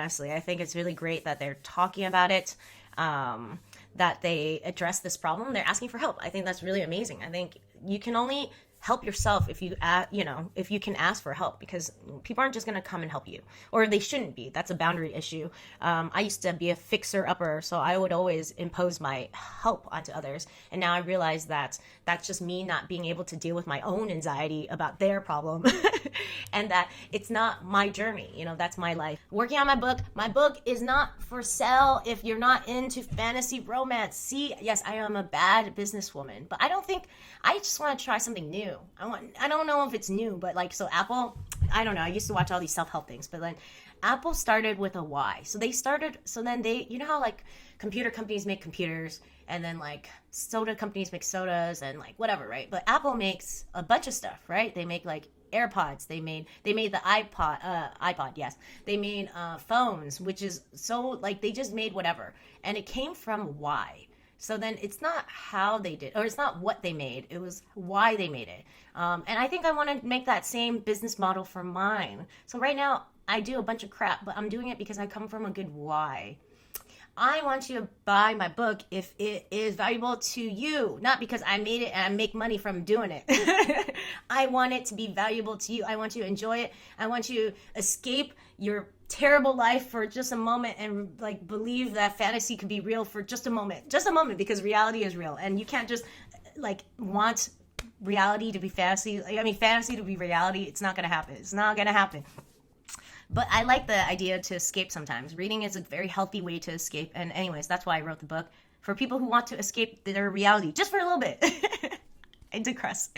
honestly. I think it's really great that they're talking about it, that they address this problem. They're asking for help. I think that's really amazing. I think you can only help yourself if you, if you can ask for help, because people aren't just going to come and help you, or they shouldn't be. That's a boundary issue. I used to be a fixer-upper, so I would always impose my help onto others. And now I realize that that's just me not being able to deal with my own anxiety about their problem. And that it's not my journey. That's my life. Working on my book. My book is not for sale if you're not into fantasy romance. See, yes, I am a bad businesswoman, but I just want to try something new. I don't know if it's new, but so Apple, I don't know. I used to watch all these self-help things, but then Apple started with a why. So then they, how computer companies make computers, and then soda companies make sodas and whatever, right? But Apple makes a bunch of stuff, right? They make AirPods. They made the iPod, yes. They made phones, which is so they just made whatever. And it came from why. So then it's not how they did, or it's not what they made, it was why they made it. And I think I want to make that same business model for mine. So right now I do a bunch of crap, but I'm doing it because I come from a good why. I want you to buy my book if it is valuable to you, not because I made it and I make money from doing it. I want it to be valuable to you. I want you to enjoy it. I want you to escape your terrible life for just a moment and believe that fantasy could be real for just a moment, because reality is real, and you can't just want reality to be fantasy. Fantasy to be reality. It's not going to happen. But I like the idea to escape sometimes. Reading is a very healthy way to escape. And anyways, that's why I wrote the book, for people who want to escape their reality just for a little bit. I digress.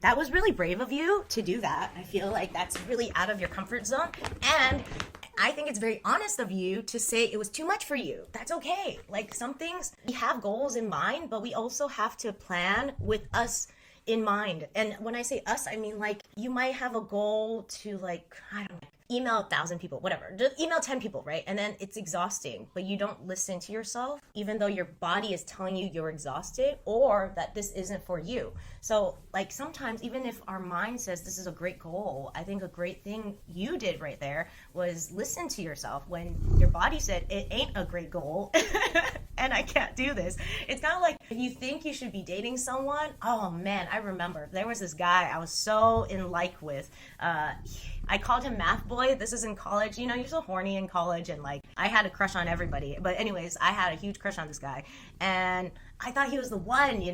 That was really brave of you to do that. I feel like that's really out of your comfort zone. And I think it's very honest of you to say it was too much for you. That's okay. Some things, we have goals in mind, but we also have to plan with us in mind. And when I say us, I mean you might have a goal to I don't know, email 1,000 people, whatever. Just email 10 people, right? And then it's exhausting, but you don't listen to yourself, even though your body is telling you you're exhausted or that this isn't for you. So sometimes, even if our mind says this is a great goal, I think a great thing you did right there was listen to yourself when your body said it ain't a great goal and I can't do this. It's kind of if you think you should be dating someone. Oh man, I remember there was this guy I was so in with. I called him Math Boy. This is in college. You're so horny in college, and I had a crush on everybody. But anyways, I had a huge crush on this guy, and I thought he was the one. He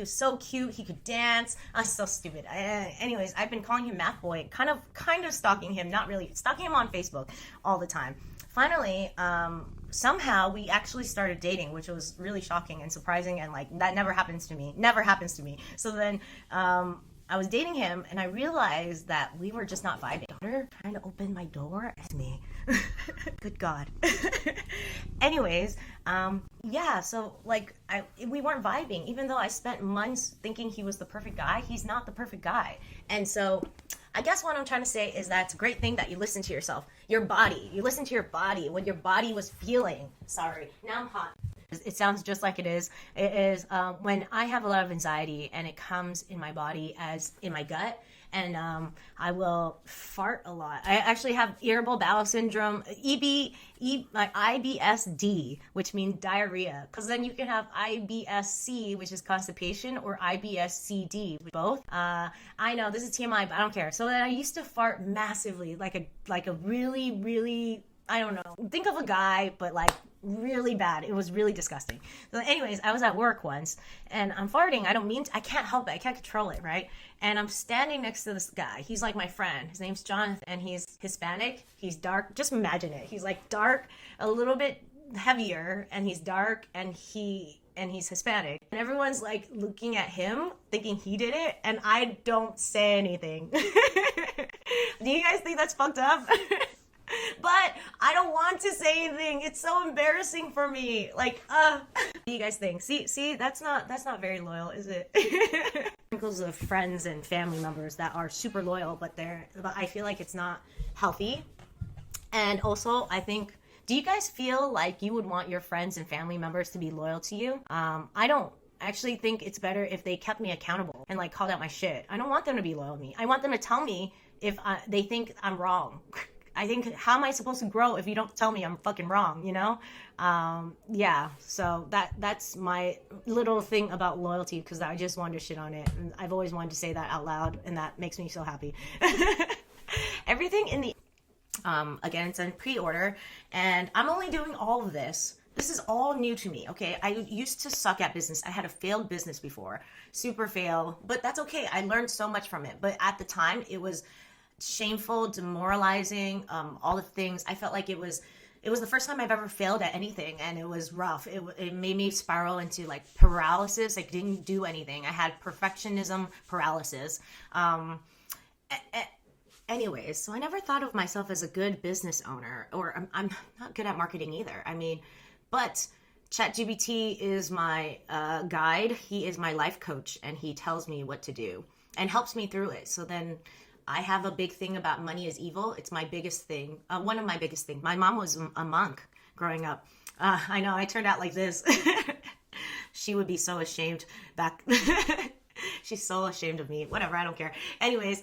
was so cute. He could dance. I was so stupid. Anyways, I've been calling him Math Boy, kind of stalking him, not really stalking him on Facebook all the time. Finally, somehow we actually started dating, which was really shocking and surprising, and that never happens to me. So then I was dating him, and I realized that we were just not vibing. Daughter trying to open my door at me. Good God. Anyways, so we weren't vibing. Even though I spent months thinking he was the perfect guy, he's not the perfect guy. And so I guess what I'm trying to say is that it's a great thing that you listen to yourself, your body. You listen to your body, what your body was feeling. Sorry, now I'm hot. It sounds just like it is. It is when I have a lot of anxiety and it comes in my body as in my gut, and I will fart a lot. I actually have irritable bowel syndrome, IBSD, which means diarrhea. Because then you can have IBSC, which is constipation, or IBSCD, both. I know this is TMI, but I don't care. So then I used to fart massively, like a really, really, I don't know. Think of a guy, but really bad. It was really disgusting. So anyways, I was at work once and I'm farting. I can't help it. I can't control it, right? And I'm standing next to this guy. He's my friend. His name's Jonathan, and he's Hispanic. He's dark. Just imagine it. He's dark, a little bit heavier, and he's dark, and he's Hispanic. And everyone's looking at him, thinking he did it, and I don't say anything. Do you guys think that's fucked up? But I don't want to say anything. It's so embarrassing for me. What do you guys think? See, that's not very loyal, is it? Wrinkles of friends and family members that are super loyal, but I feel like it's not healthy. And also, I think, do you guys feel like you would want your friends and family members to be loyal to you? I don't. I actually think it's better if they kept me accountable and called out my shit. I don't want them to be loyal to me. I want them to tell me if they think I'm wrong. I think, how am I supposed to grow if you don't tell me I'm fucking wrong, you know? Yeah, so that's my little thing about loyalty, because I just wanted to shit on it. And I've always wanted to say that out loud, and that makes me so happy. Everything in the, again, it's in pre-order, and I'm only doing all of this. This is all new to me, okay? I used to suck at business. I had a failed business before, super fail, but that's okay. I learned so much from it. But at the time, it was shameful, demoralizing, all the things. I felt like it was the first time I've ever failed at anything, and it was rough. It made me spiral into like paralysis. I didn't do anything. I had perfectionism paralysis. Anyways, so I never thought of myself as a good business owner, or I'm not good at marketing either. I mean, but ChatGPT is my guide. He is my life coach, and he tells me what to do and helps me through it. So then I have a big thing about money is evil. It's my biggest thing. One of my biggest things. My mom was a monk growing up. I know I turned out like this. She would be so ashamed back. She's so ashamed of me. Whatever, I don't care. Anyways,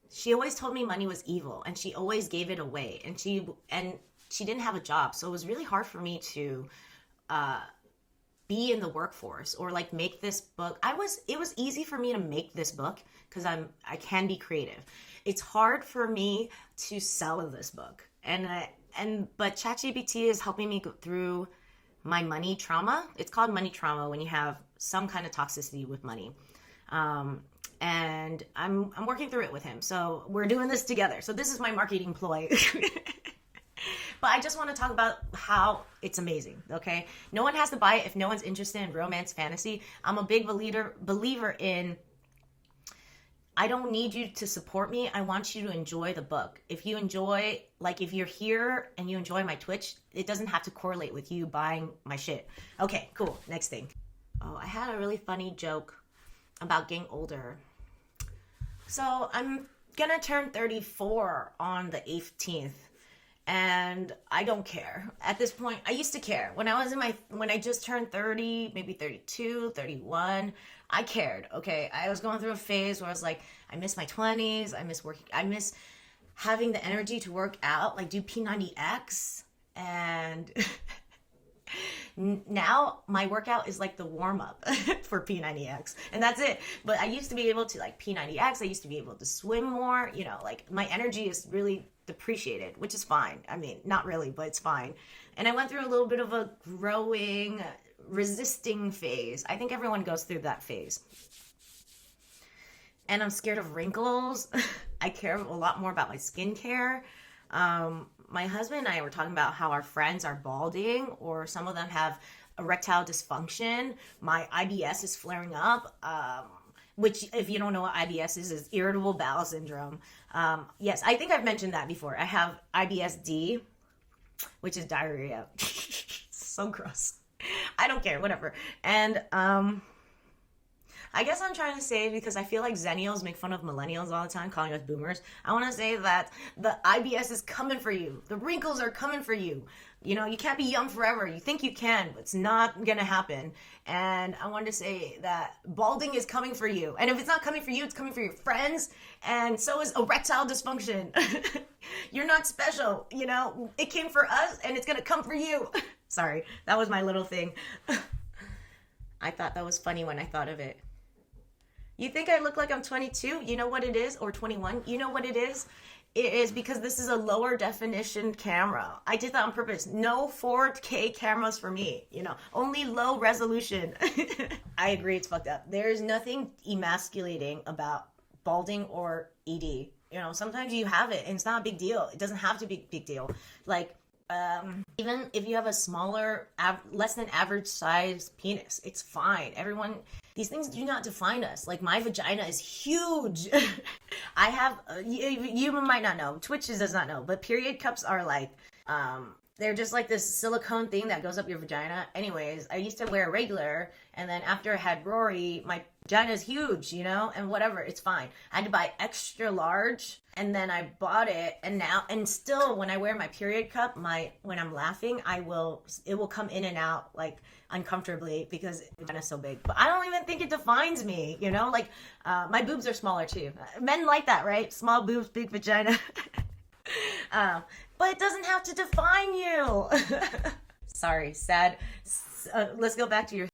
she always told me money was evil, and she always gave it away. And she didn't have a job, so it was really hard for me to be in the workforce or like make this book. It was easy for me to make this book because I can be creative. It's hard for me to sell this book, but ChatGPT is helping me go through my money trauma. It's called money trauma when you have some kind of toxicity with money. And I'm working through it with him. So we're doing this together. So this is my marketing ploy. But I just want to talk about how it's amazing, okay? No one has to buy it if no one's interested in romance fantasy. I'm a big believer in, I don't need you to support me. I want you to enjoy the book. If you enjoy, like if you're here and you enjoy my Twitch, it doesn't have to correlate with you buying my shit. Okay, cool. Next thing. Oh, I had a really funny joke about getting older. So I'm gonna turn 34 on the 18th. And I don't care. At this point, I used to care. When I just turned 30, maybe 32, 31, I cared, okay? I was going through a phase where I was like, I miss my 20s, I miss working, I miss having the energy to work out, like do P90X. And now my workout is like the warm-up for P90X, and that's it. But I used to be able to like P90X, I used to be able to swim more, you know, like my energy is really depreciated, which is fine. I mean, not really, but it's fine. And I went through a little bit of a growing, resisting phase. I think everyone goes through that phase. And I'm scared of wrinkles. I care a lot more about my skincare. My husband and I were talking about how our friends are balding, or some of them have erectile dysfunction. My IBS is flaring up, which, if you don't know what IBS is irritable bowel syndrome. Yes, I think I've mentioned that before. I have IBS-D, which is diarrhea. So gross. I don't care, whatever. And I guess I'm trying to say, because I feel like Zennials make fun of millennials all the time, calling us boomers. I want to say that the IBS is coming for you. The wrinkles are coming for you. You know, you can't be young forever. You think you can, but it's not going to happen. And I wanted to say that balding is coming for you. And if it's not coming for you, it's coming for your friends. And so is erectile dysfunction. You're not special. You know, it came for us and it's going to come for you. Sorry, that was my little thing. I thought that was funny when I thought of it. You think I look like I'm 22? You know what it is? Or 21? You know what it is? It is because this is a lower definition camera. I did that on purpose. No 4K cameras for me. You know, only low resolution. I agree, it's fucked up. There's nothing emasculating about balding or ED. You know, sometimes you have it and it's not a big deal. It doesn't have to be a big deal. Like, even if you have a smaller, less than average size penis, it's fine. These things do not define us. Like, my vagina is huge. I have, you might not know, Twitch does not know, but period cups are like, they're just like this silicone thing that goes up your vagina. Anyways, I used to wear a regular, and then after I had Rory, vagina's huge, you know, and whatever, it's fine. I had to buy extra large, and then I bought it, and still when I wear my period cup, when I'm laughing, it will come in and out like uncomfortably because vagina's so big. But I don't even think it defines me, you know, like my boobs are smaller too. Men like that, right? Small boobs, big vagina. But it doesn't have to define you. Sorry, sad. Let's go back to your